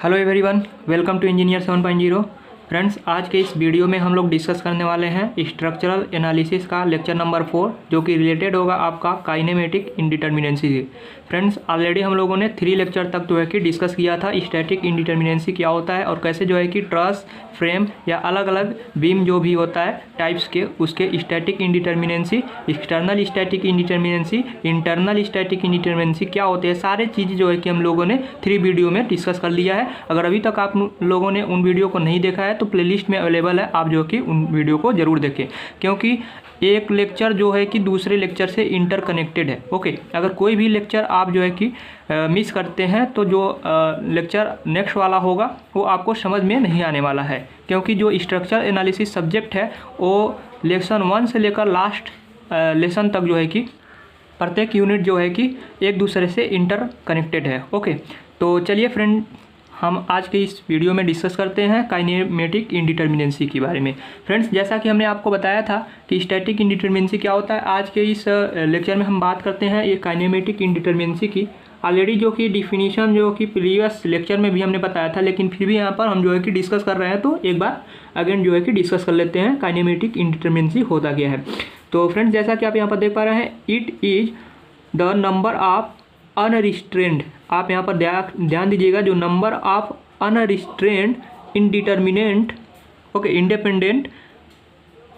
Hello everyone, welcome to engineer 7.0। Friends, आज के इस वीडियो में हम लोग डिस्कस करने वाले हैं स्ट्रक्चरल एनालिसिस का लेक्चर नंबर 4, जो कि रिलेटेड होगा आपका काइनेमेटिक इंडिटर्मिनेंसी से। फ्रेंड्स, ऑलरेडी हम लोगों ने 3 लेक्चर तक जो है कि डिस्कस किया था स्टैटिक इंडिटर्मिनेंसी क्या होता है और कैसे जो है कि ट्रस, फ्रेम या अलग अलग बीम जो भी होता है टाइप्स के, उसके static indeterminacy, external static indeterminacy, internal static indeterminacy क्या होते हैं, सारे चीज़ जो है कि हम लोगों ने 3 वीडियो में डिस्कस कर लिया है। अगर अभी तक आप लोगों ने उन वीडियो को नहीं देखा है तो प्लेलिस्ट में अवेलेबल है, आप जो कि उन वीडियो को ज़रूर देखें, क्योंकि एक लेक्चर जो है कि दूसरे लेक्चर से इंटरकनेक्टेड है। ओके, अगर कोई भी लेक्चर आप जो है कि मिस करते हैं तो जो लेक्चर नेक्स्ट वाला होगा वो आपको समझ में नहीं आने वाला है, क्योंकि जो स्ट्रक्चर एनालिसिस सब्जेक्ट है वो लेसन 1 से लेकर लास्ट लेसन तक जो है कि प्रत्येक यूनिट जो है कि एक दूसरे से इंटरकनेक्टेड है। ओके, तो चलिए फ्रेंड, हम आज के इस वीडियो में डिस्कस करते हैं काइनेमेटिक इंडिटर्मिनेंसी के बारे में। फ्रेंड्स, जैसा कि हमने आपको बताया था कि स्टैटिक इंडिटर्मिनेंसी क्या होता है, आज के इस लेक्चर में हम बात करते हैं ये काइनेमेटिक इंडिटर्मिनेंसी की। ऑलरेडी जो कि डिफिनीशन जो कि प्रीवियस लेक्चर में भी हमने बताया था, लेकिन फिर भी यहाँ पर हम जो है कि डिस्कस कर रहे हैं, तो एक बार अगेन जो है कि डिस्कस कर लेते हैं काइनेमेटिक इंडिटर्मिनेंसी होता क्या है। तो फ्रेंड्स, जैसा कि आप यहाँ पर देख पा रहे हैं, it is the number of unrestrained, आप यहाँ पर ध्यान दीजिएगा, जो number of unrestrained indeterminate independent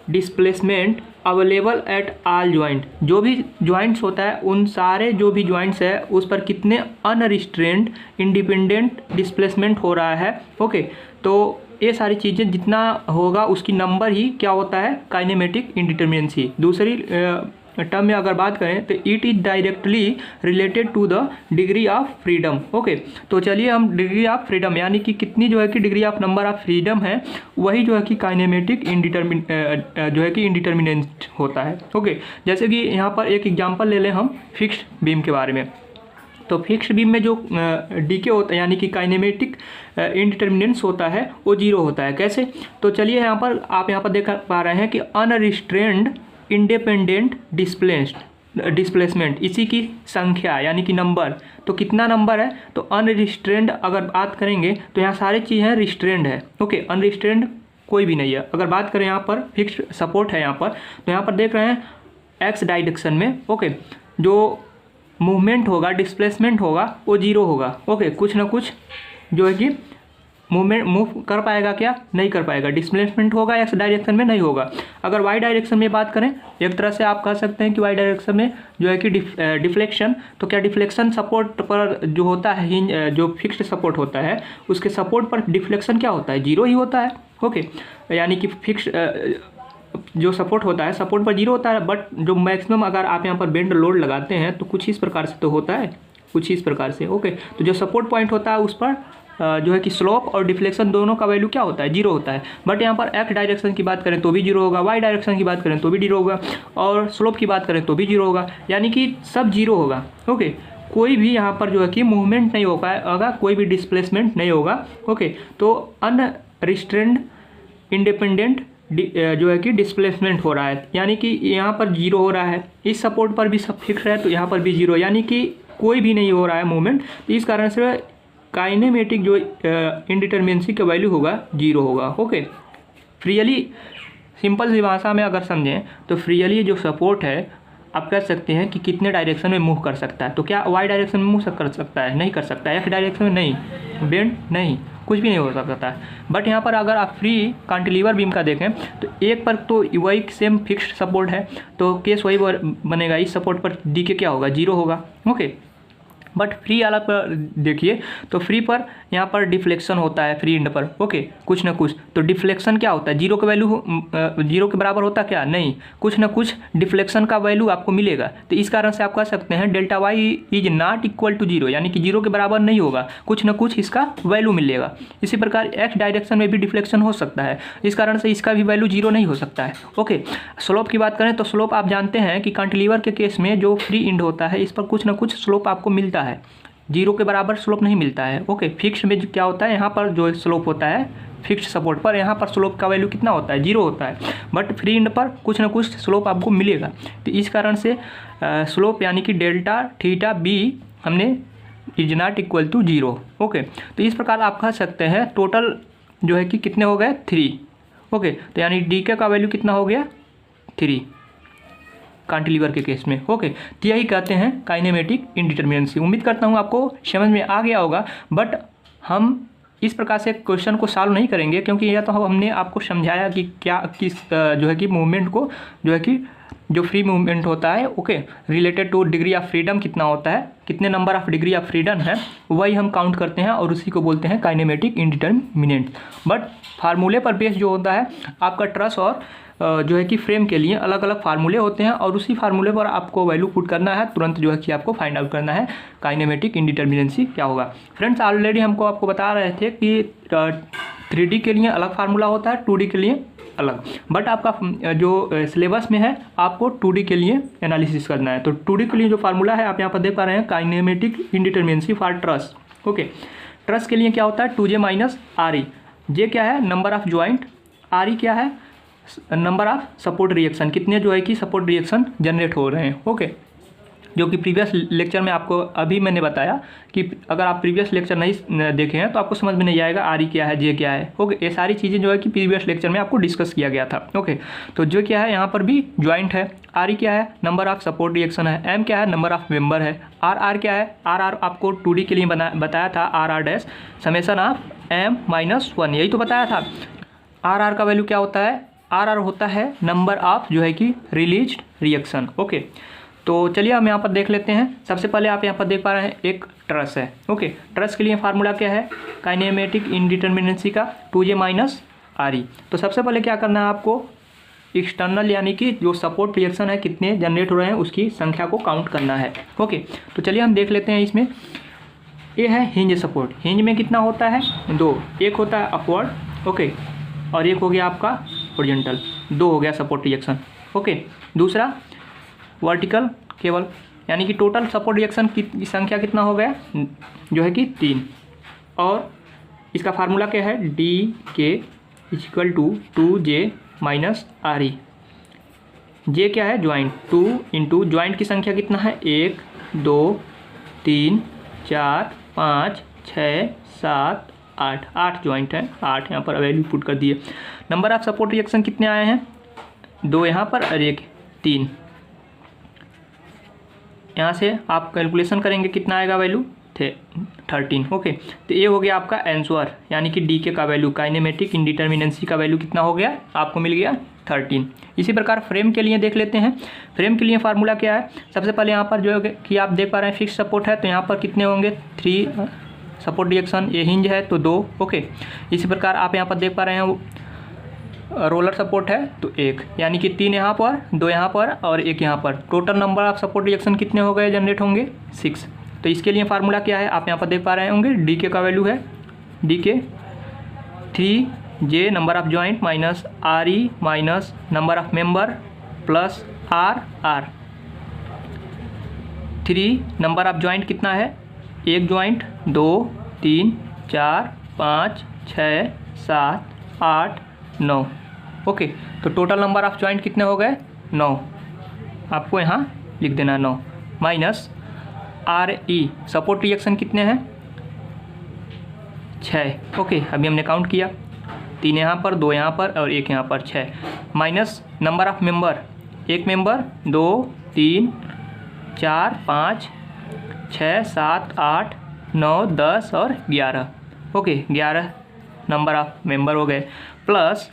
displacement available at all joint, जो भी जॉइंट्स होता है उन सारे जो भी जॉइंट्स है उस पर कितने अनरिस्ट्रेंड इंडिपेंडेंट डिस्प्लेसमेंट हो रहा है। ओके, तो ये सारी चीज़ें जितना होगा उसकी नंबर ही क्या होता है, काइनेमेटिक इंडिटर्मिनेंसी। दूसरी टर्म में अगर बात करें तो it is directly related to the degree of freedom. Okay, तो चलिए हम डिग्री ऑफ फ्रीडम यानी कि कितनी जो है कि degree of number of freedom है, वही जो है कि काइनेमेटिक जो है कि इंडिटर्मिनेंट होता है। ओके, जैसे कि यहाँ पर एक एग्जांपल ले लें हम फिक्स्ड बीम के बारे में। तो फिक्स्ड बीम में जो डीके होता है यानी कि काइनेमेटिक इंडिटर्मिनेंस होता है वो 0 होता है। कैसे? तो चलिए यहाँ पर आप यहाँ पर देख पा रहे हैं कि अनरिस्ट्रेंड इंडिपेंडेंट डिस्प्लेसमेंट, इसी की संख्या यानी कि नंबर, तो कितना नंबर है, तो अनरिस्ट्रेंड अगर बात करेंगे तो यहाँ सारी चीज़ें रिस्ट्रेंड है। ओके, अनरिस्ट्रेंड कोई भी नहीं है। अगर बात करें यहाँ पर फिक्स्ड सपोर्ट है यहाँ पर, तो यहाँ पर देख रहे हैं एक्स डायरेक्शन में। ओके, जो मूवमेंट होगा, डिस्प्लेसमेंट होगा वो 0 होगा। ओके, कुछ ना कुछ जो है कि मूव कर पाएगा, क्या नहीं कर पाएगा, डिस्प्लेसमेंट होगा एक्स डायरेक्शन में, नहीं होगा। अगर वाई डायरेक्शन में बात करें, एक तरह से आप कह सकते हैं कि वाई डायरेक्शन में जो है कि डिफ्लेक्शन, तो क्या डिफ्लेक्शन सपोर्ट पर जो होता है, जो फिक्स्ड सपोर्ट होता है उसके सपोर्ट पर डिफ्लेक्शन क्या होता है, 0 ही होता है। ओके, यानी कि फिक्स्ड जो सपोर्ट होता है सपोर्ट पर 0 होता है, बट जो मैक्सिमम अगर आप यहाँ पर बेंड लोड लगाते हैं तो कुछ इस प्रकार से तो होता है, कुछ इस प्रकार से। ओके, तो जो सपोर्ट पॉइंट होता है उस पर जो है कि स्लोप और डिफ्लेक्शन दोनों का वैल्यू क्या होता है, 0 होता है। बट यहाँ पर एक्स डायरेक्शन की बात करें तो भी 0 होगा, वाई डायरेक्शन की बात करें तो भी 0 होगा, और स्लोप की बात करें तो भी 0 होगा, यानी कि सब 0 होगा। ओके, कोई भी यहाँ पर जो है कि मूवमेंट नहीं हो पाएगा, कोई भी डिस्प्लेसमेंट नहीं होगा। ओके, तो अनरिस्ट्रेंड इंडिपेंडेंट जो है कि डिस्प्लेसमेंट हो रहा है, यानी कि यहाँ पर 0 हो रहा है, इस सपोर्ट पर भी सब फिक्स है तो यहाँ पर भी 0, यानी कि कोई भी नहीं हो रहा है मूवमेंट। इस कारण से काइनेमेटिक जो इंडिटर्मिनेंसी का वैल्यू होगा 0 होगा। ओके, फ्रीली सिंपल सी भाषा में अगर समझें तो फ्रीली जो सपोर्ट है आप कह सकते हैं कि कितने डायरेक्शन में मूव कर सकता है। तो क्या वाई डायरेक्शन में मूव कर सकता है, नहीं कर सकता है, एक्स डायरेक्शन में नहीं, बेंड नहीं, कुछ भी नहीं हो सकता है। बट यहाँ पर अगर आप फ्री कांटिलीवर बीम का देखें तो एक पर तो वही सेम फिक्स्ड सपोर्ट है, तो केस वही बनेगा, इस सपोर्ट पर डी के क्या होगा, 0 होगा। ओके, बट फ्री वाला पर देखिए तो फ्री पर यहाँ पर डिफ्लेक्शन होता है फ्री एंड पर। ओके, कुछ ना कुछ तो डिफ्लेक्शन क्या होता है, 0 के वैल्यू 0 के बराबर होता क्या, नहीं, कुछ ना कुछ डिफ्लेक्शन का वैल्यू आपको मिलेगा। तो इस कारण से आप कह सकते हैं delta Y is not equal to 0, यानी कि 0 के बराबर नहीं होगा, कुछ ना कुछ इसका वैल्यू मिलेगा। इसी प्रकार एक्स डायरेक्शन में भी डिफ्लेक्शन हो सकता है, इस कारण से इसका भी वैल्यू 0 नहीं हो सकता है। ओके, स्लोप की बात करें तो स्लोप आप जानते हैं कि कैंटिलीवर के केस में जो फ्री एंड होता है इस पर कुछ ना कुछ स्लोप आपको मिलता है, 0 के बराबर स्लोप नहीं मिलता है। ओके, फिक्स्ड में क्या होता है, यहाँ पर जो स्लोप होता है फिक्स्ड सपोर्ट पर, यहाँ पर स्लोप का वैल्यू कितना होता है, 0 होता है, बट फ्री एंड पर कुछ ना कुछ स्लोप आपको मिलेगा। तो इस कारण से स्लोप यानी कि डेल्टा थीटा बी हमने is not equal to 0। Okay, तो इस प्रकार आप कह सकते हैं टोटल जो है कि कितने हो गए 3। ओके, तो यानी डी के का वैल्यू कितना हो गया 3 कैंटिलीवर के केस में। ओके, तो यही कहते हैं काइनेमेटिक इंडिटरमिनेंसी। उम्मीद करता हूँ आपको समझ में आ गया होगा, बट हम इस प्रकार से क्वेश्चन को सॉल्व नहीं करेंगे क्योंकि यह तो हमने आपको समझाया कि क्या किस जो है कि मूवमेंट को जो है कि जो फ्री मूवमेंट होता है, okay, related two degree of freedom कितना होता है, कितने number of degree of freedom है, वही हम काउंट करते हैं और उसी को बोलते हैं काइनेमेटिक इंडिटरमिनेंट। बट फार्मूले पर बेस जो होता है आपका ट्रस और जो है कि फ्रेम के लिए अलग अलग फार्मूले होते हैं और उसी फार्मूले पर आपको वैल्यू पुट करना है, तुरंत जो है कि आपको फाइंड आउट करना है काइनेमेटिक इंडिटरमिनेंसी क्या होगा। फ्रेंड्स, ऑलरेडी हमको आपको बता रहे थे कि 3D के लिए अलग फार्मूला होता है, 2D के लिए अलग, बट आपका जो सिलेबस में है आपको 2D के लिए एनालिसिस करना है। तो 2D के लिए जो फार्मूला है आप यहाँ पर देख पा रहे हैं, kinematic indeterminacy for truss. Okay, truss के लिए क्या होता है 2J माइनस RE। जे क्या है नंबर ऑफ ज्वाइंट, RE क्या है नंबर ऑफ सपोर्ट रिएक्शन, कितने जो है कि सपोर्ट रिएक्शन जनरेट हो रहे हैं। ओके, जो कि प्रीवियस लेक्चर में आपको अभी मैंने बताया कि अगर आप प्रीवियस लेक्चर नहीं देखे हैं तो आपको समझ में नहीं आएगा RE क्या है, जे क्या है। ओके, ये सारी चीज़ें जो है कि प्रीवियस लेक्चर में आपको डिस्कस किया गया था। ओके, तो जो क्या है यहाँ पर भी ज्वाइंट है, RE क्या है नंबर ऑफ सपोर्ट रिएक्शन है, M क्या है नंबर ऑफ मेंबर है, RR क्या है, RR आपको 2D के लिए बताया था, RR dash summation of M-1, यही तो बताया था। RR का वैल्यू क्या होता है, RR होता है नंबर ऑफ जो है कि रिलीज्ड रिएक्शन। ओके, तो चलिए हम यहाँ पर देख लेते हैं। सबसे पहले आप यहाँ पर देख पा रहे हैं एक ट्रस है। ओके, ट्रस के लिए फार्मूला क्या है काइनेमेटिक इंडिटरमिनेंसी का 2J माइनस RE। तो सबसे पहले क्या करना है आपको एक्सटर्नल यानी कि जो सपोर्ट रिएक्शन है कितने जनरेट हो रहे हैं उसकी संख्या को काउंट करना है। ओके, तो चलिए हम देख लेते हैं। इसमें ये है हिंज सपोर्ट, हिंज में कितना होता है 2, एक होता है अपवर्ड, ओके, और एक हो गया आपका हॉरिजॉन्टल, 2 हो गया सपोर्ट रिएक्शन। ओके, दूसरा वर्टिकल केवल, यानी कि टोटल सपोर्ट रिएक्शन की संख्या कितना हो गया जो है कि 3, और इसका फार्मूला क्या है DK equal to 2J minus RE। J क्या है ज्वाइंट, 2 इंटू ज्वाइंट की संख्या कितना है 1 2 3 4 5 6 7 8, 8 ज्वाइंट है, 8 यहाँ पर वैल्यू पुट कर दिए। नंबर ऑफ सपोर्ट रिएक्शन कितने आए हैं 2 यहाँ पर और 1 3। यहाँ से आप कैलकुलेशन करेंगे कितना आएगा वैल्यू 13। ओके, तो ये हो गया आपका आंसर, यानी कि डी के का वैल्यू काइनेमेटिक इंडिटरमिनेंसी का वैल्यू कितना हो गया आपको मिल गया 13। इसी प्रकार फ्रेम के लिए देख लेते हैं। फ्रेम के लिए फार्मूला क्या है, सबसे पहले यहाँ पर जो है कि आप देख पा रहे हैं फिक्स सपोर्ट है तो यहाँ पर कितने होंगे 3 सपोर्ट रिएक्शन, ये हिंज है तो 2। ओके, इसी प्रकार आप यहाँ पर देख पा रहे हैं रोलर सपोर्ट है तो 1, यानी कि 3 यहाँ पर 2 यहाँ पर और 1 यहाँ पर, total number of support reaction कितने हो गए जनरेट होंगे 6। तो इसके लिए फार्मूला क्या है आप यहाँ पर देख पा रहे होंगे, डी के का वैल्यू है DK 3J number of joint minus RE minus number of member plus RR। 3 number of joint कितना है, 1 ज्वाइंट 2 3 4 5 6 7 8 9। ओके, तो टोटल नंबर ऑफ ज्वाइंट कितने हो गए 9, आपको यहाँ लिख देना 9 माइनस RE सपोर्ट रिएक्शन कितने हैं 6। ओके, अभी हमने काउंट किया 3 यहाँ पर 2 यहाँ पर और 1 यहाँ पर 6, minus number of member, 1 member 2 3 4 5 6 7 8 9 10 और 11। ओके, 11 नंबर ऑफ मेंबर हो गए, प्लस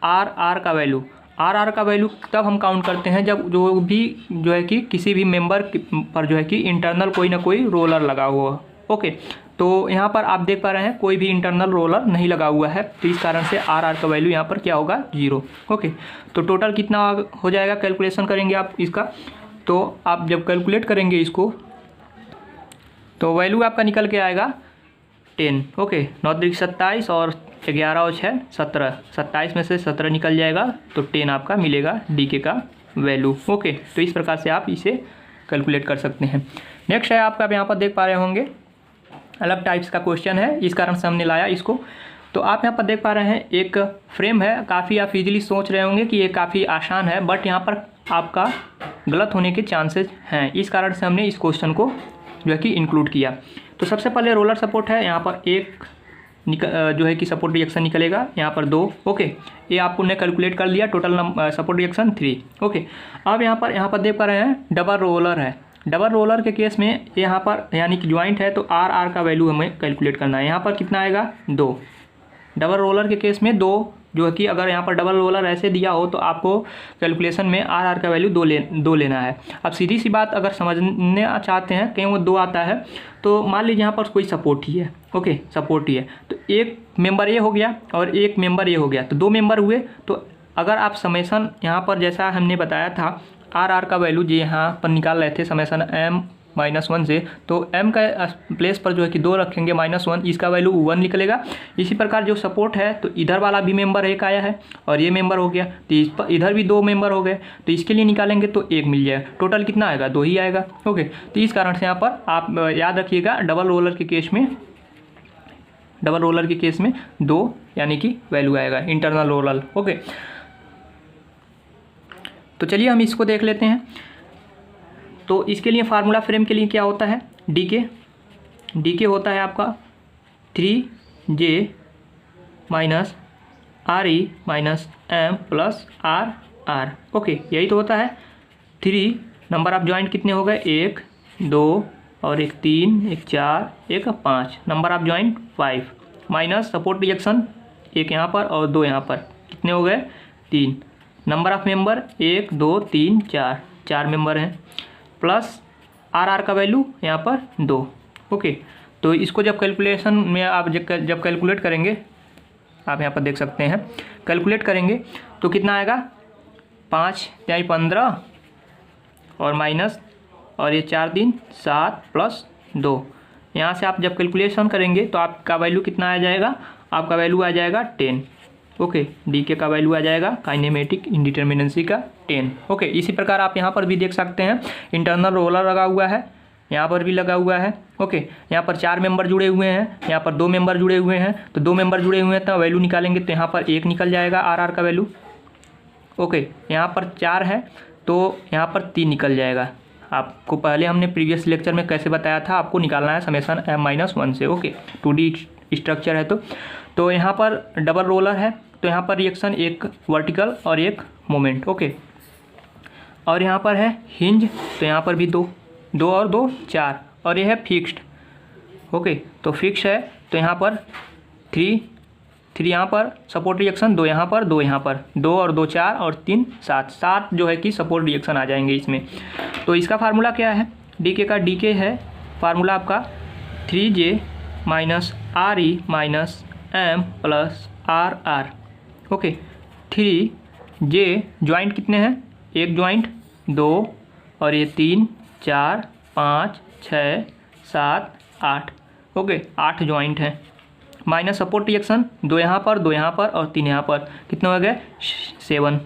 RR का वैल्यू। RR का वैल्यू तब हम काउंट करते हैं जब जो है कि किसी भी मेंबर पर जो है कि इंटरनल कोई ना कोई रोलर लगा हुआ। ओके, तो यहाँ पर आप देख पा रहे हैं कोई भी इंटरनल रोलर नहीं लगा हुआ है, तो इस कारण से RR का वैल्यू यहाँ पर क्या होगा 0। ओके, तो टोटल कितना हो जाएगा, कैलकुलेशन करेंगे आप इसका, तो आप जब कैलकुलेट करेंगे इसको तो वैल्यू आपका निकल के आएगा 10। ओके, 9 3 27 और 11 और 6 17, 27 में से 17 निकल जाएगा तो 10 आपका मिलेगा DK का वैल्यू। ओके, तो इस प्रकार से आप इसे कैलकुलेट कर सकते हैं। नेक्स्ट है आपका यहाँ पर देख पा रहे होंगे अलग टाइप्स का क्वेश्चन है, इस कारण से हमने लाया इसको। तो आप यहाँ पर देख पा रहे हैं एक फ्रेम है, काफ़ी आप इजीली सोच रहे होंगे कि ये काफ़ी आसान है, बट यहाँ पर आपका गलत होने के चांसेस हैं, इस कारण से हमने इस क्वेश्चन को जो है कि इंक्लूड किया। तो सबसे पहले रोलर सपोर्ट है, यहाँ पर एक जो है कि सपोर्ट रिएक्शन निकलेगा, यहाँ पर 2। ओके, ये आपको ने कैलकुलेट कर लिया, टोटल सपोर्ट रिएक्शन 3। ओके, अब यहाँ पर देख पा रहे हैं डबल रोलर है। डबल रोलर के केस में यहाँ पर यानी कि ज्वाइंट है तो आर का वैल्यू हमें कैलकुलेट करना है। यहाँ पर कितना आएगा 2। डबल रोलर के केस में 2, जो है कि अगर यहाँ पर डबल रोलर ऐसे दिया हो तो आपको कैलकुलेशन में आर का वैल्यू 2 लेना है। अब सीधी सी बात अगर समझने चाहते हैं कहीं वो 2 आता है तो मान लीजिए यहाँ पर कोई सपोर्ट ही है। ओके, सपोर्ट ही है तो एक मेंबर ये हो गया और एक मेंबर ये हो गया, तो 2 मेंबर हुए। तो अगर आप समेसन यहाँ पर जैसा हमने बताया था आर का वैल्यू जो यहाँ पर निकाल रहे थे समेसन m-1 से, तो m का प्लेस पर जो है कि 2 रखेंगे -1, इसका वैल्यू 1 निकलेगा। इसी प्रकार जो सपोर्ट है तो इधर वाला भी मेंबर एक आया है और ये मेंबर हो गया, तो इस पर इधर भी 2 मेंबर हो गए, तो इसके लिए निकालेंगे तो 1 मिल जाएगा। टोटल कितना आएगा 2 ही आएगा। ओके, तो इस कारण से यहाँ पर आप याद रखिएगा डबल रोलर के केस में 2 यानी कि वैल्यू आएगा इंटरनल रोलर। ओके, तो चलिए हम इसको देख लेते हैं। तो इसके लिए फार्मूला फ्रेम के लिए क्या होता है, डी के होता है आपका 3J minus RE minus M plus RR। Okay, यही तो होता है। 3 नंबर ऑफ जॉइंट कितने हो गए, 1 2 और एक 3, एक 4, एक 5, number of joint 5 minus support reaction 1 यहाँ पर और 2 यहाँ पर, कितने हो गए 3। नंबर ऑफ मेंबर 1 2 3 4 मेंबर हैं, प्लस आर का वैल्यू यहाँ पर 2। ओके, तो इसको जब कैलकुलेशन में आप जब कैलकुलेट करेंगे, आप यहाँ पर देख सकते हैं कैलकुलेट करेंगे तो कितना आएगा 5 3 15 और माइनस और ये 4 3 7 प्लस 2। यहाँ से आप जब कैलकुलेशन करेंगे तो आपका वैल्यू कितना आ जाएगा, आपका वैल्यू आ जाएगा 10। ओके, डीके का वैल्यू आ जाएगा काइनेमेटिक इंडिटर्मिनेंसी का 10। ओके, इसी प्रकार आप यहाँ पर भी देख सकते हैं इंटरनल रोलर लगा हुआ है, यहाँ पर भी लगा हुआ है। ओके, यहाँ पर 4 मेंबर जुड़े हुए हैं, यहाँ पर 2 मेंबर जुड़े हुए हैं, तो 2 मेंबर जुड़े हुए हैं तो वैल्यू निकालेंगे तो यहाँ पर 1 निकल जाएगा आर का वैल्यू। ओके, यहाँ पर 4 है तो यहाँ पर 3 निकल जाएगा। आपको पहले हमने प्रीवियस लेक्चर में कैसे बताया था, आपको निकालना है समेसन m-1 से। ओके, 2D स्ट्रक्चर है तो यहाँ पर डबल रोलर है तो यहाँ पर रिएक्शन एक वर्टिकल और एक मोमेंट। ओके, और यहाँ पर है हिंज तो यहाँ पर भी 2 और 2 4 और ये है फिक्स्ड। ओके, तो फिक्स है तो यहाँ पर 3 यहाँ पर सपोर्ट रिएक्शन 2 यहाँ पर 2 यहाँ पर 2 और 2 4 और 3 7 जो है कि सपोर्ट रिएक्शन आ जाएंगे इसमें। तो इसका फार्मूला क्या है, डीके का डीके है फार्मूला आपका 3J minus RE minus M plus RR। Okay, 3J joint कितने हैं, एक ज्वाइंट 2 और ये 3 4 5 6 7 8। ओके, 8 ज्वाइंट हैं, माइनस सपोर्ट रिएक्शन 2 यहाँ पर 2 यहाँ पर और 3 यहाँ पर, कितने हो गए 7।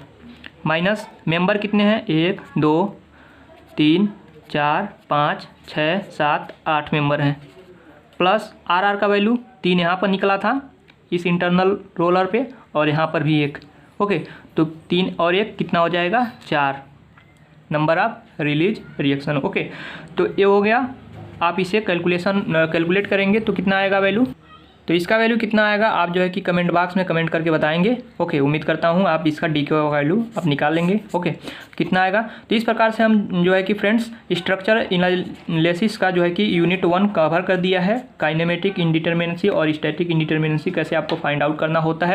माइनस मेंबर कितने हैं 1 2 3 4 5 6 7 8 मेंबर हैं, प्लस आर का वैल्यू 3 यहाँ पर निकला था इस इंटरनल रोलर पे और यहाँ पर भी 1। ओके, तो 3 और 1 कितना हो जाएगा 4 number of release reaction. Okay, तो ये हो गया। आप इसे कैलकुलेट करेंगे तो कितना आएगा वैल्यू, तो इसका वैल्यू कितना आएगा आप जो है कि कमेंट बॉक्स में कमेंट करके बताएंगे। ओके, उम्मीद करता हूँ आप इसका डी का वैल्यू आप निकाल लेंगे। ओके, कितना आएगा। तो इस प्रकार से हम जो है कि फ्रेंड्स स्ट्रक्चर एनालिसिस का जो है कि यूनिट 1 कवर कर दिया है। काइनेमेटिक इंडिटर्मिनेंसी और स्टैटिक इंडिटर्मिनेंसी कैसे आपको फाइंड आउट करना होता है।